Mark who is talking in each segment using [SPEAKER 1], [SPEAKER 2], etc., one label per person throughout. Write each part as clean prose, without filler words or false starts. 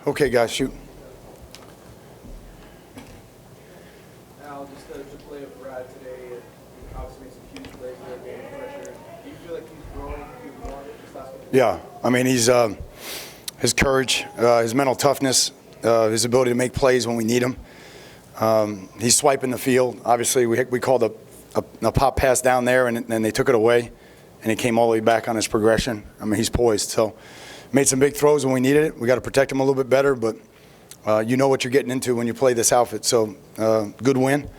[SPEAKER 1] Okay, guys, shoot.
[SPEAKER 2] Al, just the play of Brad today, he obviously made some huge plays there, gaining pressure. Do you feel like he's growing even more this last week?
[SPEAKER 1] Yeah, I mean, he's his courage, his mental toughness, his ability to make plays when we need him. He's swiping the field. Obviously, we called a pop pass down there, and they took it away, and he came all the way back on his progression. I mean, he's poised. So made some big throws when we needed it. We got to protect him a little bit better, but you know what you're getting into when you play this outfit. So good win,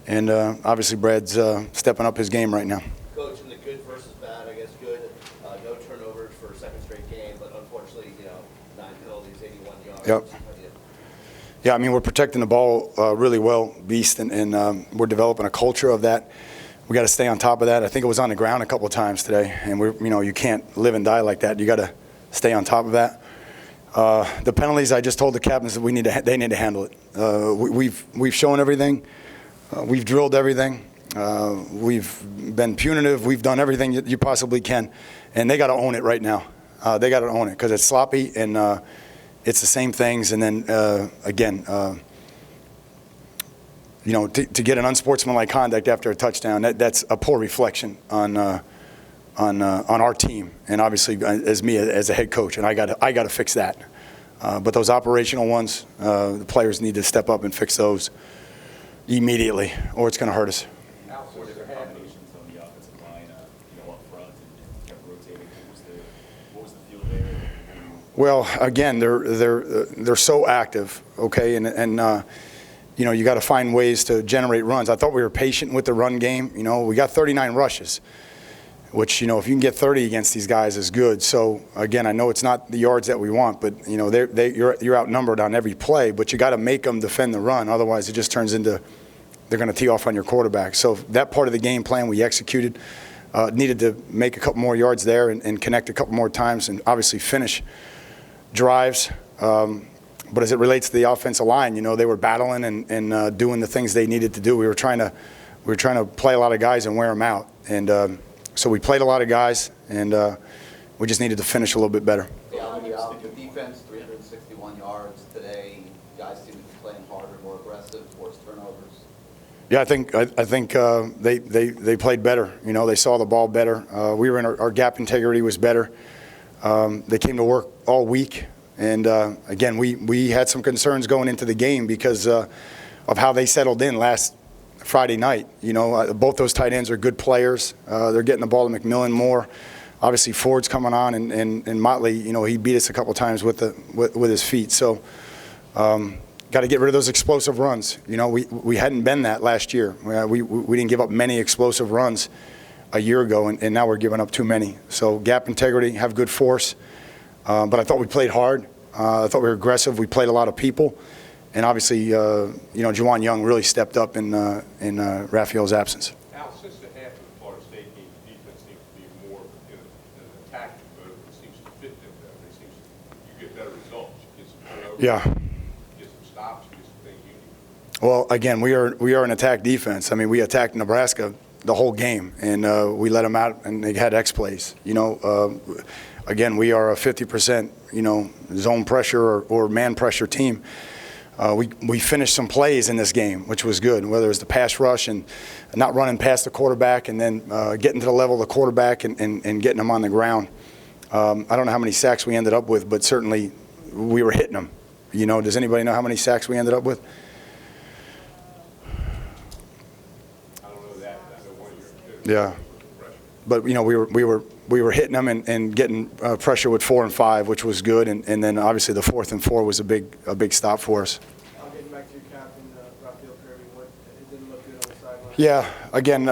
[SPEAKER 1] and obviously Brad's stepping up his game right now.
[SPEAKER 3] Coach, in the good versus bad, I guess good. No turnovers for a second straight game, but unfortunately, 9 penalties, 81 yards.
[SPEAKER 1] Yep. Yeah, I mean, we're protecting the ball really well, Beast, and we're developing a culture of that. We got to stay on top of that. I think it was on the ground a couple of times today, and you can't live and die like that. You got to stay on top of that. The penalties, I just told the captains that they need to handle it. We've shown everything. We've drilled everything. We've been punitive. We've done everything you possibly can, and they got to own it right now. They got to own it because it's sloppy and it's the same things. And then again, to get an unsportsmanlike conduct after a touchdown, that's a poor reflection on our team, and obviously as me as a head coach, and I got to fix that. But those operational ones, the players need to step up and fix those immediately, or it's going to hurt us.
[SPEAKER 4] What are the combinations on the offensive line, up front, and kept rotating? What was the feel there?
[SPEAKER 1] Well, again, they're so active, okay, and you got to find ways to generate runs. I thought we were patient with the run game. We got 39 rushes, which, if you can get 30 against these guys is good. So, again, I know it's not the yards that we want, but, you're outnumbered on every play, but you got to make them defend the run. Otherwise, it just turns into they're going to tee off on your quarterback. So that part of the game plan we executed. Needed to make a couple more yards there and connect a couple more times and obviously finish drives. But as it relates to the offensive line, they were battling and doing the things they needed to do. We were trying to play a lot of guys and wear them out. And so we played a lot of guys, and we just needed to finish a little bit better.
[SPEAKER 5] Yeah, the defense, 361 yards today. Guys seem to be playing harder, more aggressive, forced turnovers.
[SPEAKER 1] Yeah, I think they played better. They saw the ball better. We were in our gap integrity was better. They came to work all week, and again, we had some concerns going into the game because of how they settled in last Friday night. Both those tight ends are good players. They're getting the ball to McMillan more. Obviously, Ford's coming on, and Motley. He beat us a couple times with his feet. So. Got to get rid of those explosive runs. We hadn't been that last year. We didn't give up many explosive runs a year ago, and now we're giving up too many. So gap integrity, have good force. But I thought we played hard. I thought we were aggressive. We played a lot of people. And obviously, Juwan Young really stepped up in Raphael's absence.
[SPEAKER 6] Al, since the half of the Florida State game, the defense seems to be more in an attacking mode. It seems to fit them better. It seems you get better results. You get some turnovers.
[SPEAKER 1] Yeah. Well, again, we are an attack defense. I mean, we attacked Nebraska the whole game, and we let them out, and they had X plays. Again, we are a 50%, zone pressure or man pressure team. We finished some plays in this game, which was good, whether it's the pass rush and not running past the quarterback and then getting to the level of the quarterback and getting them on the ground. I don't know how many sacks we ended up with, but certainly we were hitting them. Does anybody know how many sacks we ended up with? Yeah, but we were hitting them and getting pressure with 4 and 5, which was good, and then obviously the 4th and 4 was a big stop for us.
[SPEAKER 2] I'll get back to your captain, Raphael Kirby. It didn't look good on the sideline.
[SPEAKER 1] Yeah, again,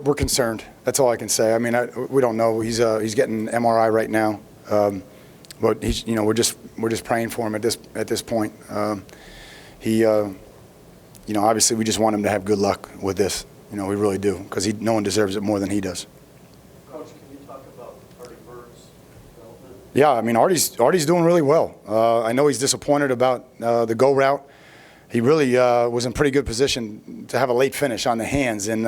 [SPEAKER 1] we're concerned. That's all I can say. I mean, we don't know. He's getting MRI right now, but he's we're just praying for him at this point. Obviously we just want him to have good luck with this. We really do, because no one deserves it more than he does.
[SPEAKER 2] Coach, can you talk about Artie Burns' development?
[SPEAKER 1] Yeah, I mean, Artie's doing really well. I know he's disappointed about the go route. He really was in pretty good position to have a late finish on the hands, and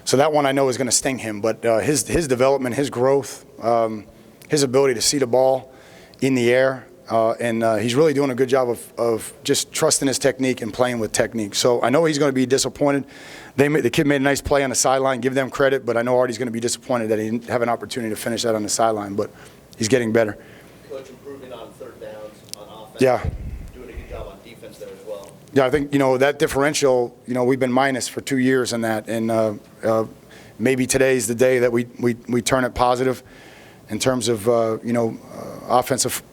[SPEAKER 1] so that one I know is going to sting him. But his development, his growth, his ability to see the ball in the air, and he's really doing a good job of just trusting his technique and playing with technique. So I know he's going to be disappointed. The kid made a nice play on the sideline, give them credit, but I know Artie's going to be disappointed that he didn't have an opportunity to finish that on the sideline, but he's getting better.
[SPEAKER 3] Coach improving on third downs, on offense.
[SPEAKER 1] Yeah.
[SPEAKER 3] and doing a good job on defense there as well.
[SPEAKER 1] Yeah, I think, that differential, we've been minus for 2 years in that, and maybe today's the day that we turn it positive in terms of, offensive,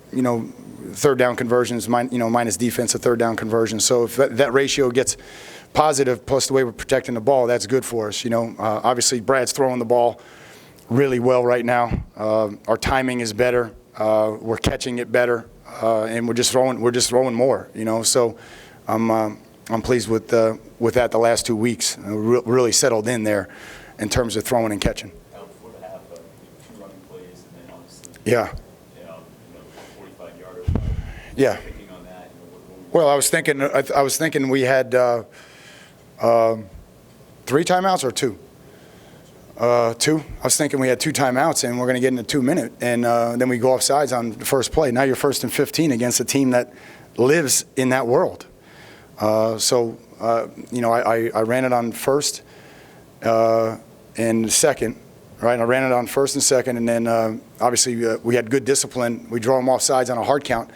[SPEAKER 1] third down conversions, minus defensive third down conversions. So if that ratio gets positive, plus the way we're protecting the ball, that's good for us. Obviously Brad's throwing the ball really well right now. Our timing is better. We're catching it better, and we're just throwing more. So I'm pleased with that the last 2 weeks. Really settled in there in terms of throwing and catching.
[SPEAKER 4] Before the half, 2 running plays, and then obviously,
[SPEAKER 1] Yeah.
[SPEAKER 4] 45-yarder.
[SPEAKER 1] Yeah.
[SPEAKER 4] Thinking on that,
[SPEAKER 1] Well, I was thinking we had 3 timeouts or 2. 2. I was thinking we had 2 timeouts, and we're going to get in a 2-minute, and then we go offsides on the first play. Now you're 1st and 15 against a team that lives in that world. So I ran it on first and second, right? I ran it on first and second, and then obviously we had good discipline. We drove them off sides on a hard count,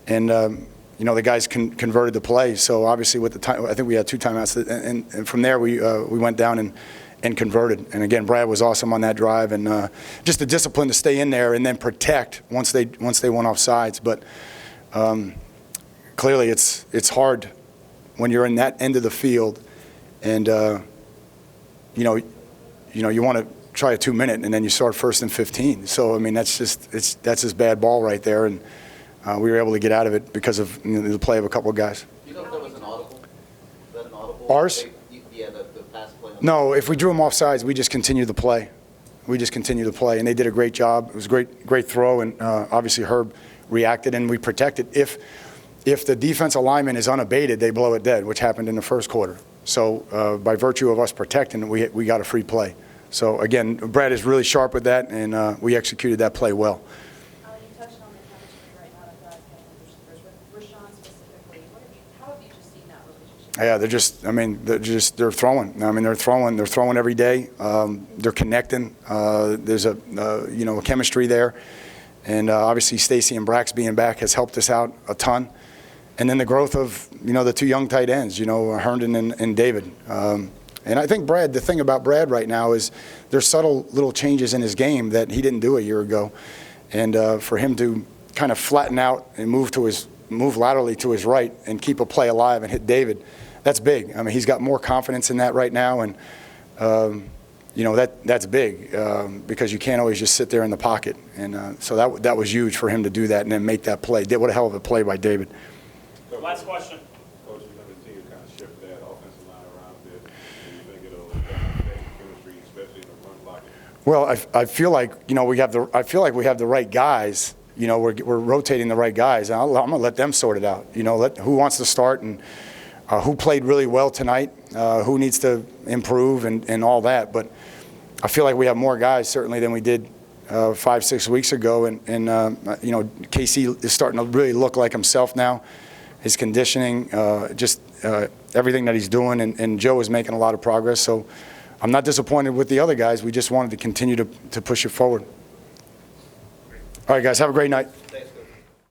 [SPEAKER 1] and the guys converted the play. So obviously with the time, I think we had 2 timeouts, and from there we went down and converted. And again, Brad was awesome on that drive, and just the discipline to stay in there and then protect once they went off sides. But clearly it's hard when you're in that end of the field, and you want to try a 2-minute, and then you start 1st and 15. So I mean, that's just bad ball right there, and we were able to get out of it because of the play of a couple of guys.
[SPEAKER 5] Do you know if there was an audible? Was that an audible?
[SPEAKER 1] Ours?
[SPEAKER 5] Yeah, the pass play.
[SPEAKER 1] No, if we drew them off sides, we just continued the play. And they did a great job. It was a great throw, and obviously Herb reacted, and we protected. If the defensive lineman is unabated, they blow it dead, which happened in the first quarter. So by virtue of us protecting, we got a free play. So again, Brad is really sharp with that, and we executed that play well.
[SPEAKER 7] You touched on the chemistry right now that guys have with Rashawn specifically. How have you just seen that relationship?
[SPEAKER 1] Yeah, they're throwing. They're throwing every day. They're connecting. There's a chemistry there. And obviously Stacy and Brax being back has helped us out a ton. And then the growth of, the 2 young tight ends, Herndon and David. And I think the thing about Brad right now is there's subtle little changes in his game that he didn't do a year ago. And for him to kind of flatten out and move laterally to his right and keep a play alive and hit David, that's big. I mean, he's got more confidence in that right now. And, that's big because you can't always just sit there in the pocket. And so that was huge for him to do that and then make that play. What a hell of a play by David.
[SPEAKER 8] Last question.
[SPEAKER 6] Coach, you're going to continue to kind of shift that offensive line around a bit. Do you think it'll affect chemistry, especially in the run blocking?
[SPEAKER 1] Well, I feel like we have the right guys. We're rotating the right guys. And I'm going to let them sort it out. Who wants to start and who played really well tonight, who needs to improve and all that. But I feel like we have more guys certainly than we did 5-6 weeks ago. And Casey is starting to really look like himself now. His conditioning, everything that he's doing, and Joe is making a lot of progress. So I'm not disappointed with the other guys. We just wanted to continue to push it forward. All right, guys, have a great night.
[SPEAKER 3] Thanks.